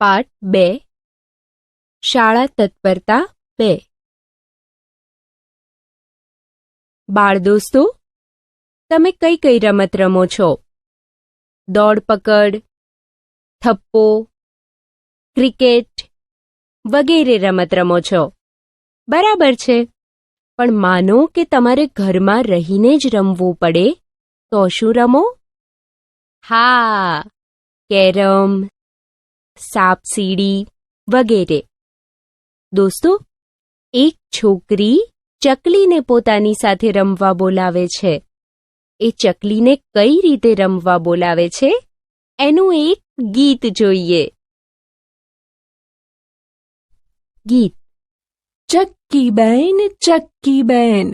પાઠ 2 શાળા તત્પરતા 2 બાળદોસ્તો, તમે કઈ કઈ રમત રમો છો? દોડ પકડ, થપ્પો, ક્રિકેટ વગેરે રમત રમો છો. બરાબર છે, પણ માનો કે તમારે ઘરમાં રહીને જ રમવું પડે તો શું રમો? હા, કેરમ, સાપસીડી વગેરે. દોસ્તો, એક છોકરી ચકલીને પોતાની સાથે રમવા બોલાવે છે. એ ચકલીને કઈ રીતે રમવા બોલાવે છે એનું એક ગીત જોઈએ. ગીત. ચક્કી બેન,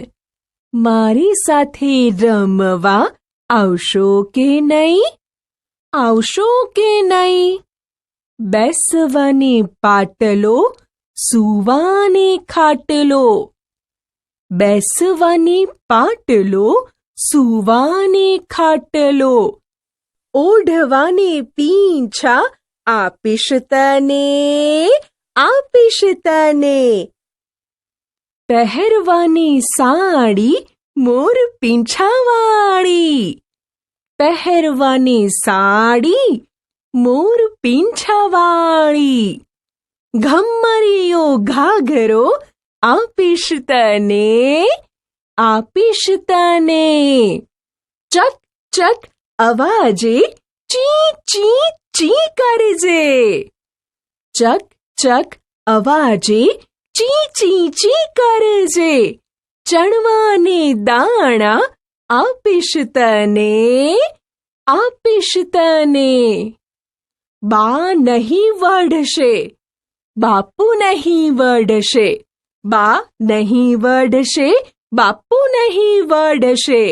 મારી સાથે રમવા આવશો કે નહીં? આવશો કે નહીં? બેસવાની પાટલો, સૂવાને ખાટલો. બેસવાની પાટલો, સૂવાને ખાટલો. ઓઢવાને પીંછા, આપીશ તને, આપીશ તને. પહેરવાની સાડી, મોર પીંછાવાળી. પહેરવાની સાડી, મોર પીંછાવાળી. ઘમરીયો ઘાઘરો, આપીશ તને, આપીશ તને. ચક ચક અવાજે, ચી ચી ચી કરજે. ચક ચક અવાજે, ચી ચી ચી કરજે. ચણવાને દાણા, આપીશ તને, આપીશ તને. બા નહીં વઢશે, બાપુ નહીં વઢશે. બા નહીં વઢશે, બાપુ નહીં વઢશે.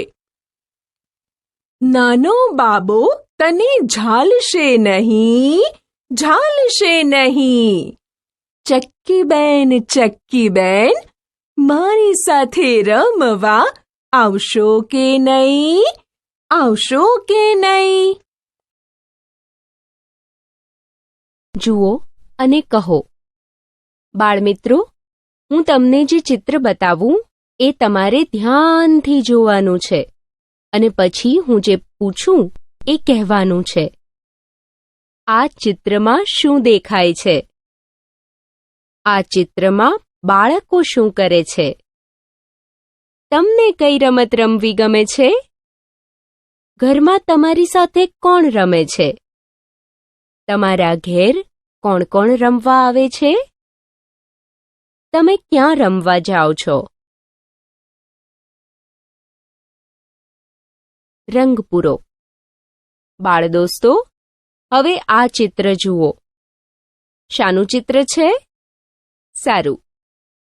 નાનો બાબો તને ઝાલશે નહીં, ઝાલશે નહીં. ચક્કી બેન, મારી સાથે રમવા આવશો કે નહીં? આવશો કે નહીં? જુઓ અને કહો. બાળમિત્રો, હું તમને જે ચિત્ર બતાવું એ તમારે ધ્યાનથી જોવાનું છે અને પછી હું જે પૂછું એ કહેવાનું છે. આ ચિત્રમાં શું દેખાય છે? આ ચિત્રમાં બાળકો શું કરે છે? તમને કઈ રમત રમવી ગમે છે? ઘરમાં તમારી સાથે કોણ રમે છે? તમારા ઘેર કોણ કોણ રમવા આવે છે? તમે ક્યાં રમવા જાઓ છો? રંગ પૂરો. બાળદોસ્તો, હવે આ ચિત્ર જુઓ. શાનું ચિત્ર છે? સારું.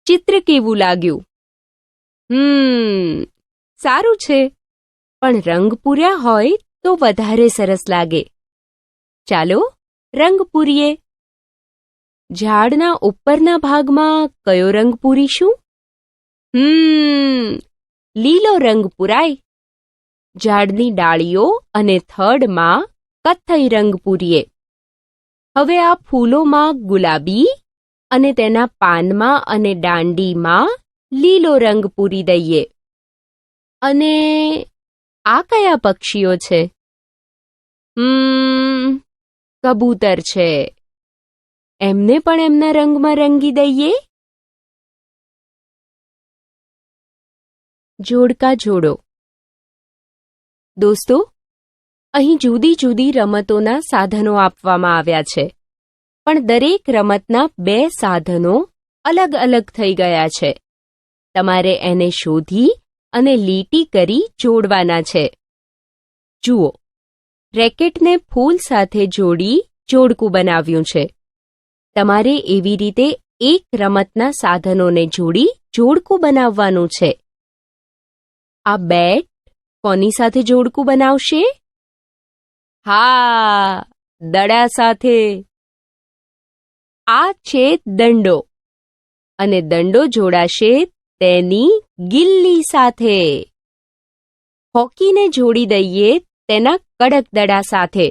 ચિત્ર કેવું લાગ્યું? સારું છે, પણ રંગ પૂર્યા હોય તો વધારે સરસ લાગે. ચાલો રંગ પૂરીએ. ઝાડના ઉપરના ભાગમાં કયો રંગ પૂરીશું? લીલો રંગ પૂરાય. ઝાડની ડાળીઓ અને થડમાં કથ્થઈ રંગ પૂરીએ. હવે આ ફૂલોમાં ગુલાબી અને તેના પાનમાં અને દાંડીમાં લીલો રંગ પૂરી દઈએ. અને આ કયા પક્ષીઓ છે? કબૂતર છે. એમને પણ એમના રંગમાં રંગી દઈએ. જોડકા જોડો. દોસ્તો, અહીં જુદી જુદી રમતોના સાધનો આપવામાં આવ્યા છે, પણ દરેક રમતના 2 સાધનો અલગ અલગ થઈ ગયા છે. તમારે એને શોધી અને લીટી કરી જોડવાના છે. જુઓ, રેકેટને ફૂલ સાથે જોડી જોડકું બનાવ્યું છે. તમારે એવી રીતે એક રમતના સાધનોને જોડી જોડકું બનાવવાનું છે. આ બેટ કોની સાથે જોડકું બનાવશે? હા, દડા સાથે. આ છે દંડો, અને દંડો જોડાશે તેની ગિલ્લી સાથે. હોકીને જોડી દઈએ તેના કડક દડા સાથે.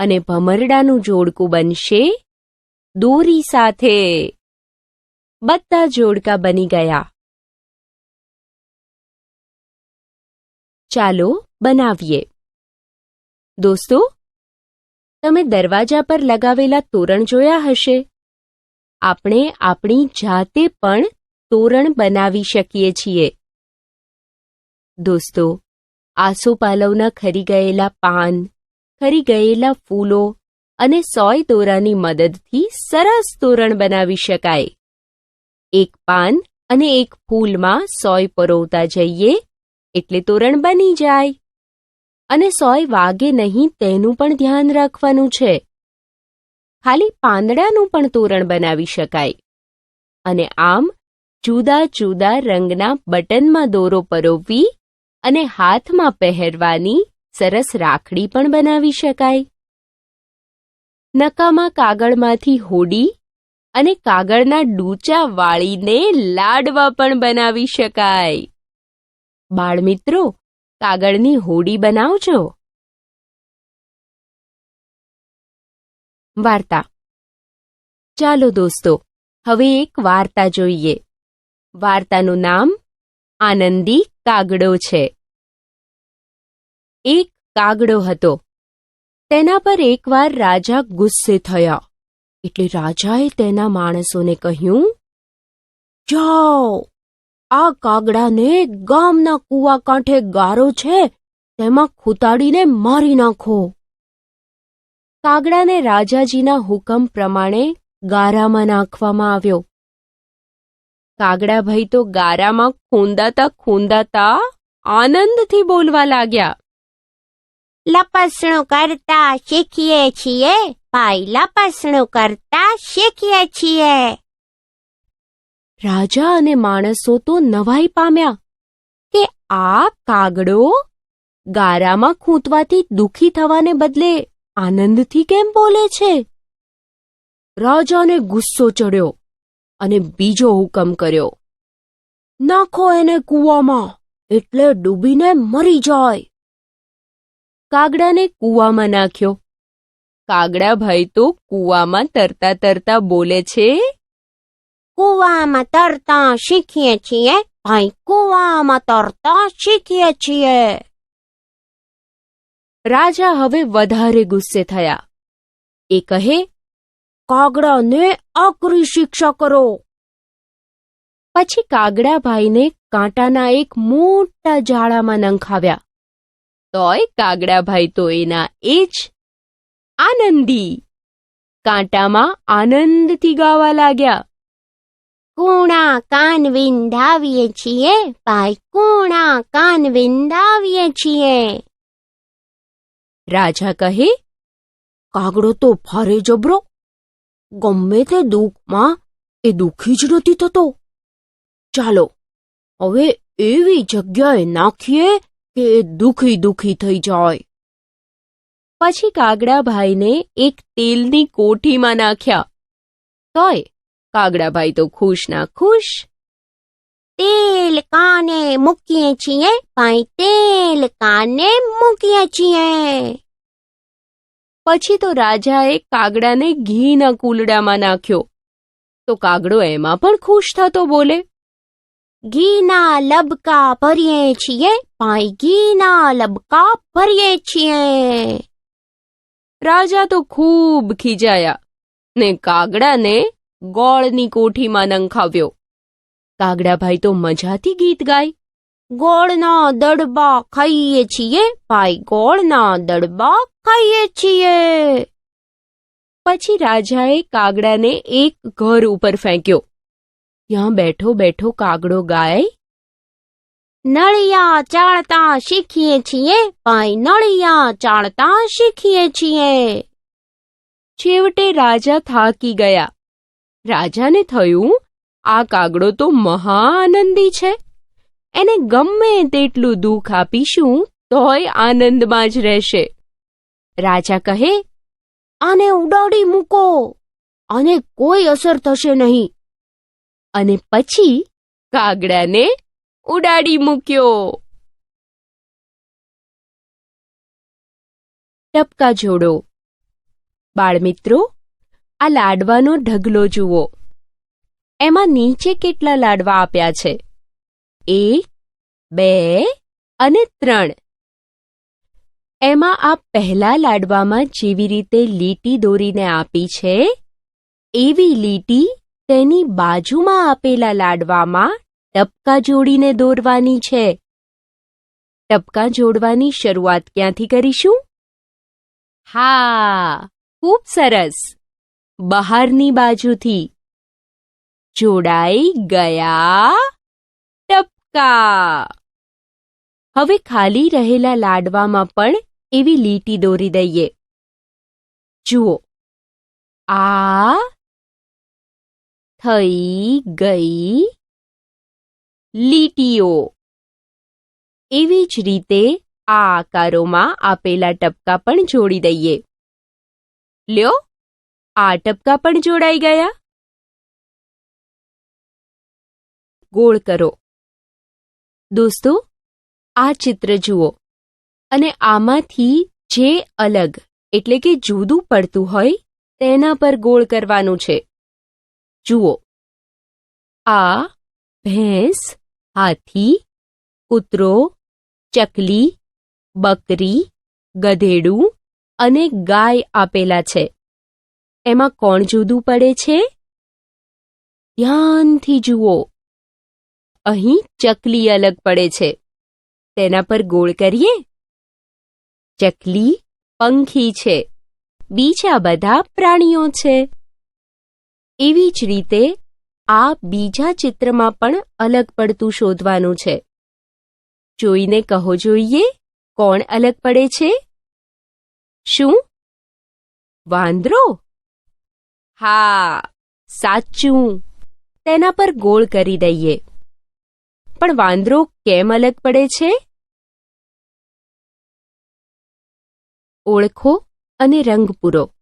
અને ભમરડાનું જોડકું બનશે દોરી સાથે. બધા જોડકા બની ગયા. ચાલો બનાવીએ. દોસ્તો, તમે દરવાજા પર લગાવેલા તોરણ જોયા હશે. આપણે આપણી જાતે પણ તોરણ બનાવી શકીએ છીએ. દોસ્તો, આસોપાલવના ખરી ગયેલા પાન, ખરી ગયેલા ફૂલો અને સોય દોરાની મદદથી સરસ તોરણ બનાવી શકાય. એક પાન અને એક ફૂલમાં સોય પરોવતા જઈએ એટલે તોરણ બની જાય. અને સોય વાગે નહીં તેનું પણ ધ્યાન રાખવાનું છે. ખાલી પાંદડાનું પણ તોરણ બનાવી શકાય. અને આમ જુદા જુદા રંગના બટનમાં દોરો પરોવવી અને હાથમાં પહેરવાની સરસ રાખડી પણ બનાવી શકાય. નકામા કાગળમાંથી હોડી અને કાગળના ડૂચા વાળીને લાડવા પણ બનાવી શકાય. બાળમિત્રો, કાગળની હોડી બનાવજો. વાર્તા. ચાલો દોસ્તો, હવે એક વાર્તા જોઈએ. વાર્તાનું નામ આનંદી કાગડો છે. એક કાગડો હતો. તેના પર એકવાર રાજા ગુસ્સે થયા. એટલે રાજાએ તેના માણસોને કહ્યું, જાઓ, આ કાગડાને ગામના કૂવા કાંઠે ગારો છે તેમાં ખૂંતાડીને મારી નાખો. કાગડાને રાજાજીના હુકમ પ્રમાણે ગારામાં નાખવામાં આવ્યો. કાગડાભાઈ તો ગારામાં ખૂંદાતા ખૂંદાતા આનંદથી બોલવા લાગ્યા. લપસણું કરતા શીખીએ છીએ ભાઈ, લપસણું કરતા શીખીએ છીએ. રાજા અને માણસો તો નવાઈ પામ્યા કે આ કાગડો ગારામાં ખૂંતવાથી દુઃખી થવાને બદલે આનંદથી કેમ બોલે છે. રાજાને ગુસ્સો ચડ્યો અને બીજો હુકમ કર્યો, નાખો એને કૂવામાં એટલે ડૂબીને મરી જાય. કાગડાને કૂવામાં નાખ્યો. કાગડાભાઈ તો કૂવામાં તરતા તરતા બોલે છે, કૂવામાં તરતા શીખીએ છીએ ભાઈ, કૂવામાં તરતા શીખીએ છીએ. રાજા હવે વધારે ગુસ્સે થયા. એ કહે, કાગડાને આકરી શિક્ષા કરો. પછી કાગડાભાઈને કાંટાના એક મોટા જાળામાં નંખાવ્યા. તોય કાગડાભાઈ તો એના એ જ આનંદી. કાંટામાં આનંદથી ગાવા લાગ્યા. કૂણા કાન વિંધાવીએ છીએ ભાઈ, કૂણા કાન વિંધાવીએ છીએ. રાજા કહે, કાગડો તો ભારે જબરો. ગમે તે દુઃખમાં એ દુઃખી જ નથી થતો. ચાલો હવે એવી જગ્યાએ નાખીએ કે એ દુઃખી દુઃખી થઈ જાય. પછી કાગડાભાઈને એક તેલની કોઠીમાં નાખ્યા. તોય કાગડાભાઈ તો ખુશ ના ખુશ. તેલ કાને મૂકીએ છીએ ભાઈ, તેલ કાને મૂકીએ છીએ. પછી તો રાજાએ કાગડાને ઘીના કુલડામાં નાખ્યો. તો કાગડો એમાં પણ ખુશ થતો બોલે, ઘીના લબકા ભરીએ છીએ ભાઈ, ઘીના લબકા ભરીએ છીએ. રાજા તો ખૂબ ખીજાયા ને કાગડાને ગોળની કોઠીમાં નંખાવ્યો. કાગડાભાઈ તો મજાથી ગીત ગાય, ગોળના દડબા ખાઈએ છીએ ભાઈ, ગોળના દડબા ખાઈએ છીએ. પછી રાજાએ કાગડાને એક ઘર ઉપર ફેંક્યો. ત્યાં બેઠો બેઠો કાગડો ગાય, નળિયા ચાળતા શીખીએ છીએ ભાઈ, નળિયા ચાળતા શીખીએ છીએ. છેવટે રાજા થાકી ગયા. રાજાને થયું, આ કાગડો તો મહા આનંદી છે. એને ગમે તેટલું દુઃખ આપીશું તોય આનંદમાં જ રહેશે. રાજા કહે, આને ઉડાડી મૂકો, આને કોઈ અસર થશે નહીં. અને પછી કાગડાને ઉડાડી મૂક્યો. ટપકા જોડો. બાળમિત્રો, આ લાડવાનો ઢગલો જુઓ. એમાં નીચે કેટલા લાડવા આપ્યા છે? 1, 2 અને 3. એમાં આ પહેલા લાડવામાં જેવી રીતે લીટી દોરીને આપી છે, એવી લીટી તેની બાજુમાં આપેલા લાડવામાં ટપકા જોડીને દોરવાની છે. ટપકા જોડવાની શરૂઆત ક્યાંથી કરીશું? હા, ખૂબ સરસ, બહારની બાજુથી. જોડાઈ ગયા ટપકા. હવે ખાલી રહેલા લાડવામાં પણ એવી લીટી દોરી દઈએ. જુઓ, આ થઈ ગઈ લીટીઓ. એવી જ રીતે આ આકારોમાં આપેલા ટપકા પણ જોડી દઈએ. લ્યો, આ ટપકા પણ જોડાઈ ગયા. ગોળ કરો. દોસ્તો, આ ચિત્ર જુઓ અને આમાંથી જે અલગ એટલે કે જુદું પડતું હોય તેના પર ગોળ કરવાનું છે. જુઓ, આ ભેંસ, હાથી, કૂતરો, ચકલી, બકરી, ગધેડું અને ગાય આપેલા છે. એમાં કોણ જુદું પડે છે? ધ્યાનથી જુઓ. અહીં ચકલી અલગ પડે છે. તેના પર ગોળ કરીએ. ચકલી પંખી છે. બીજા બધા પ્રાણીઓ છે. એવી જ રીતે આ બીજા ચિત્રમાં પણ અલગ પડતું શોધવાનું છે. જોઈને કહો જોઈએ, કોણ અલગ પડે છે? શું? વાંદરો? હા, સાચું. તેના પર ગોળ કરી દઈએ. પણ વાંદરો કેમ અલગ પડે છે? ઓળખો અને રંગ પૂરો.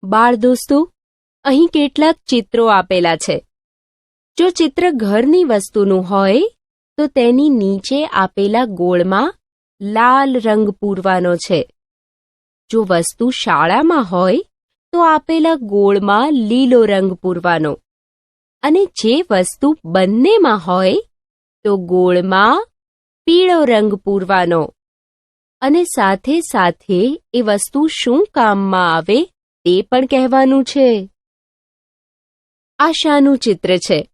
બાળ દોસ્તો, અહીં કેટલાક ચિત્રો આપેલા છે. જો ચિત્ર ઘરની વસ્તુનું હોય તો તેની નીચે આપેલા ગોળમાં લાલ રંગ પૂરવાનો છે. જો વસ્તુ શાળામાં હોય તો આપેલા ગોળમાં લીલો રંગ પૂરવાનો. અને જે વસ્તુ બંનેમાં હોય તો ગોળમાં પીળો રંગ પૂરવાનો. અને સાથે સાથે એ વસ્તુ શું કામમાં આવે તે પણ કહેવાનું છે. આ શાનું ચિત્ર છે?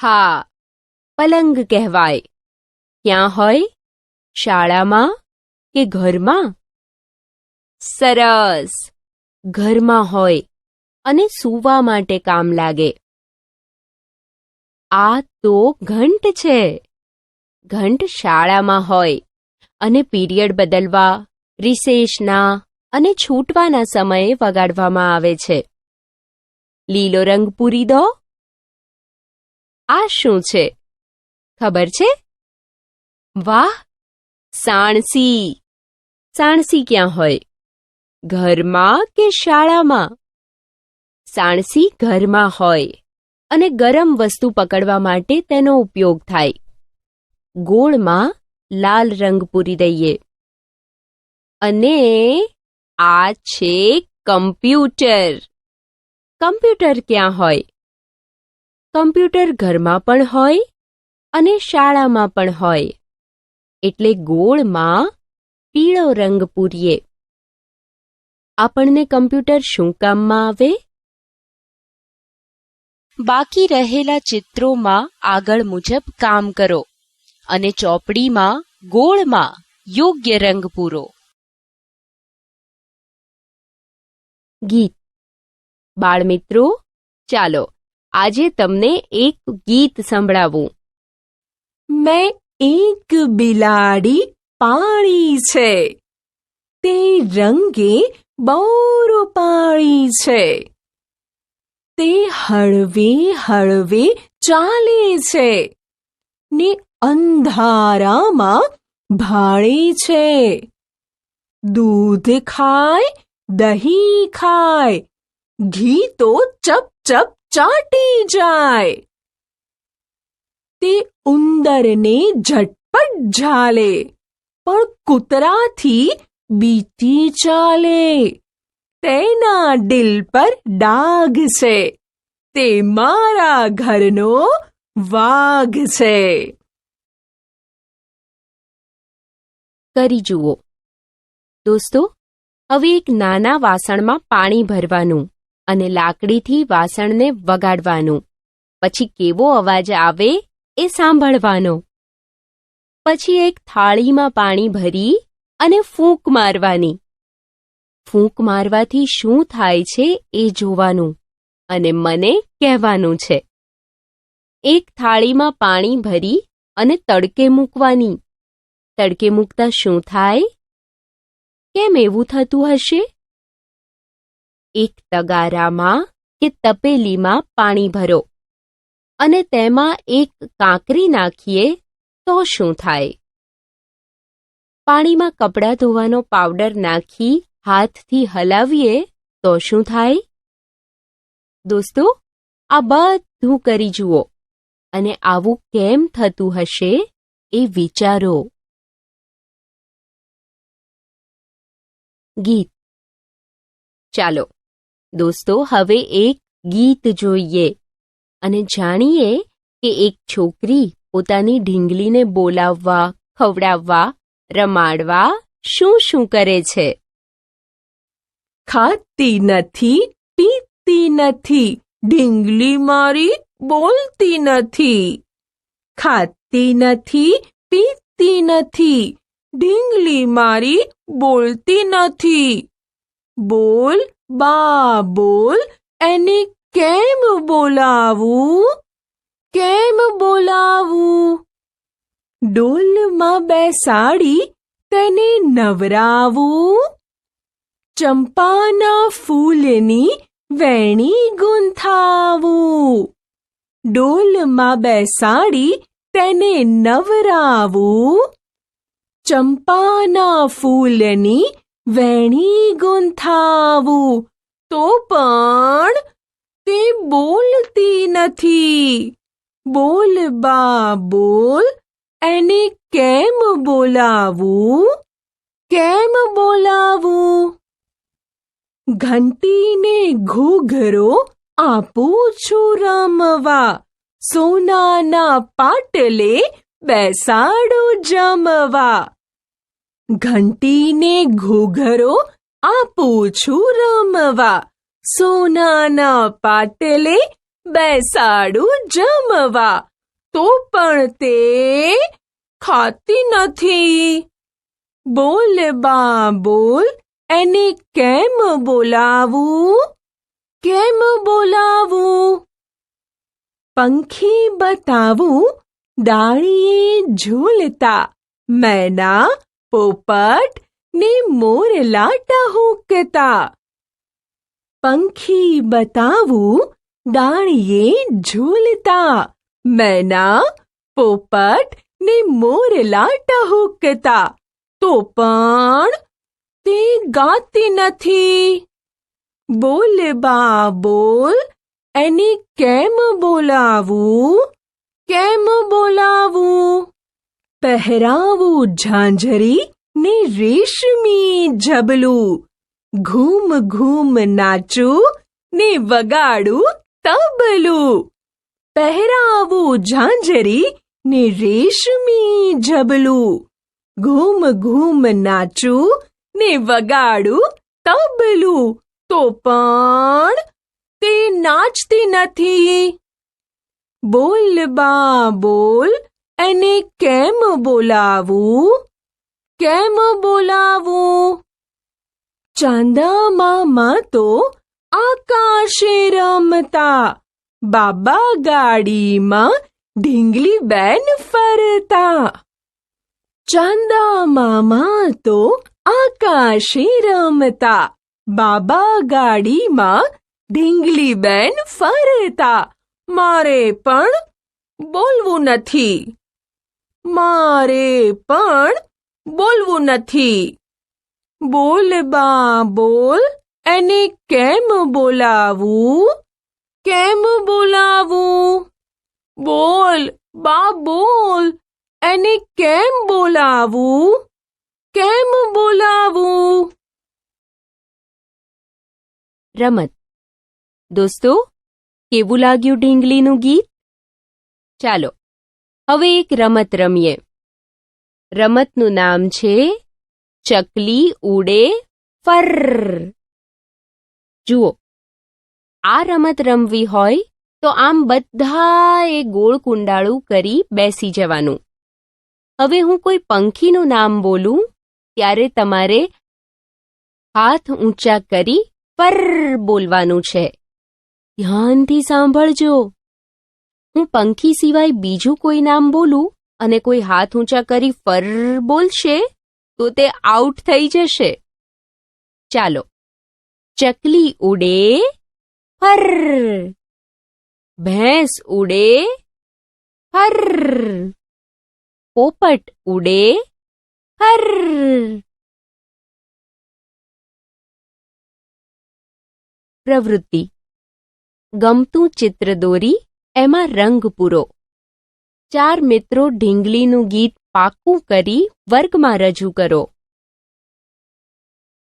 હા, પલંગ કહેવાય. ક્યાં હોય? શાળામાં કે ઘરમાં? સરસ, ઘરમાં હોય અને સૂવા માટે કામ લાગે. આ તો ઘંટ છે. ઘંટ શાળામાં હોય અને પીરિયડ બદલવા, રિસેસના અને છૂટવાના સમયે વગાડવામાં આવે છે. લીલો રંગ પૂરી દો. આ શું છે? ખબર છે? વાહ, સાણસી. સાણસી ક્યાં હોય? ઘરમાં કે શાળામાં? સાણસી ઘરમાં હોય અને ગરમ વસ્તુ પકડવા માટે તેનો ઉપયોગ થાય. ગોળમાં લાલ રંગ પૂરી દઈએ. અને આ છે કમ્પ્યુટર. કમ્પ્યુટર ક્યાં હોય? કમ્પ્યુટર ઘરમાં પણ હોય અને શાળામાં પણ હોય. એટલે ગોળમાં પીળો રંગ પૂરીએ. આપણને કમ્પ્યુટર શું કામમાં આવે? બાકી રહેલા ચિત્રોમાં આગળ મુજબ કામ કરો અને ચોપડીમાં ગોળમાં યોગ્ય રંગ પૂરો. ગીત. બાળમિત્રો, ચાલો આજે તમને એક ગીત સંભળાવું. મેં એક બિલાડી પાળી છે. તે રંગે બહુ રૂપાળી છે. તે હળવે હળવે ચાલે છે ને અંધારામાં ભાળે છે. દૂધ ખાય, દહીં ખાય, ઘી તો ચપ ચપ ચાટી જાય. તે ઉંદરને ઝટપટ ઝાલે, પણ કૂતરાથી બીતી ચાલે. તેના દિલ પર ડાઘ છે, તે મારા ઘરનો વાઘ છે. કરી જુઓ. દોસ્તો, હવે એક નાના વાસણમાં પાણી ભરવાનું અને લાકડીથી વાસણને વગાડવાનું. પછી કેવો અવાજ આવે એ સાંભળવાનો. પછી એક થાળીમાં પાણી ભરી અને ફૂંક મારવાની. ફૂંક મારવાથી શું થાય છે એ જોવાનું અને મને કહેવાનું છે. એક થાળીમાં પાણી ભરી અને તડકે મૂકવાની. તડકે મૂકતા શું થાય? કેમ એવું થતું હશે? એક તગારામાં કે તપેલીમાં પાણી ભરો અને તેમાં એક કાંકરી નાખીએ તો શું થાય? પાણીમાં કપડાં ધોવાનો પાવડર નાખી હાથથી હલાવીએ તો શું થાય? દોસ્તો, આ બધું કરી જુઓ અને આવું કેમ થતું હશે એ વિચારો. ગીત. ચાલો દોસ્તો, હવે એક ગીત જોઈએ અને જાણીએ કે એક છોકરી પોતાની ઢીંગલીને બોલાવવા, ખવડાવવા, રમાડવા શું શું કરે છે. ખાતી નથી, પીતી નથી, ઢીંગલી મારી બોલતી નથી. ખાતી નથી, પીતી નથી, ઢીંગલી મારી બોલતી નથી. બોલ બા બોલ, એને કેમ બોલાવું? કેમ બોલાવું? ડોલમાં બેસાડી તેને નવરાવું. ચંપાના ફૂલની વેણી ગૂંથાવું. ડોલમાં બેસાડી તેને નવરાવું. ચંપાના ફૂલની વેણી ગૂંથાવું. તો પણ તે બોલતી નથી. બોલ બા બોલ, એને કેમ બોલાવું? કેમ બોલાવું? ઘંટીને ઘૂઘરો આપું છું રમવા. સોનાના પાટલે બેસાડું જમવા. ઘંટીને ઘૂઘરો આપું છું રમવા. સોનાના પાટલે બેસાડું જમવા. તો પણ તે ખાતી નથી. બોલ બા બોલ, એને કેમ બોલાવું? કેમ બોલાવું? પંખી બતાવું ડાળીએ ઝૂલતા. મેના, પોપટ ને મોરલા ટહુકતા. પંખી બતાવું ડાળીએ ઝૂલતા. મેના, પોપટ ને મોરલા ટહુકતા. તો પણ તે ગાતી નથી. બોલ બા બોલ, એને કેમ બોલાવું? કેમ બોલાવું? પહેરાવું ઝાંઝરી ને રેશમી ઝબલું. ઘૂમ ઘૂમ નાચું ને વગાડું તબલું. પહેરાવું ઝાંઝરી ને રેશમી ઝબલું. ઘૂમ ઘૂમ નાચું ને વગાડું તબલું. તો પણ તે નાચતી નથી. બોલ બા બોલ, એને કેમ બોલાવું? કેમ બોલાવું? ચાંદા મામા તો આકાશે રમતા. બાબા ગાડીમાં ઢીંગલી બેન ફરતા. ચાંદા મામા તો આકાશે રમતા. બાબા ગાડીમાં ઢીંગલી બેન ફરતા. મારે પણ બોલવું નથી. મારે પણ બોલવું નથી. બોલ બા બોલ, એને કેમ બોલાવું? કેમ બોલાવું? બોલ બા બોલ, એને કેમ બોલાવું? કેમ બોલાવું? રમત. દોસ્તો, કેવું લાગ્યું ઢીંગલીનું ગીત? ચાલો હવે એક રમત રમીએ. રમતનું નામ છે ચકલી ઉડે ફર. જુઓ, આ રમત રમવી હોય તો આમ બધાએ ગોળ કુંડાળું કરી બેસી જવાનું. હવે હું કોઈ પંખીનું નામ બોલું ત્યારે તમારે હાથ ઊંચા કરી ફર બોલવાનું છે. ધ્યાનથી સાંભળજો. હું પંખી સિવાય બીજું કોઈ નામ બોલું અને કોઈ હાથ ઊંચા કરી ફર બોલશે તો તે આઉટ થઈ જશે. ચાલો. ચકલી ઉડે ફર. ભેંસ ઉડે ફર. પોપટ ઉડે ફર. પ્રવૃત્તિ. ગમતું ચિત્ર દોરી એમાં રંગ પૂરો. 4 મિત્રો ઢીંગલીનું ગીત પાક્કું કરી વર્ગમાં રજૂ કરો.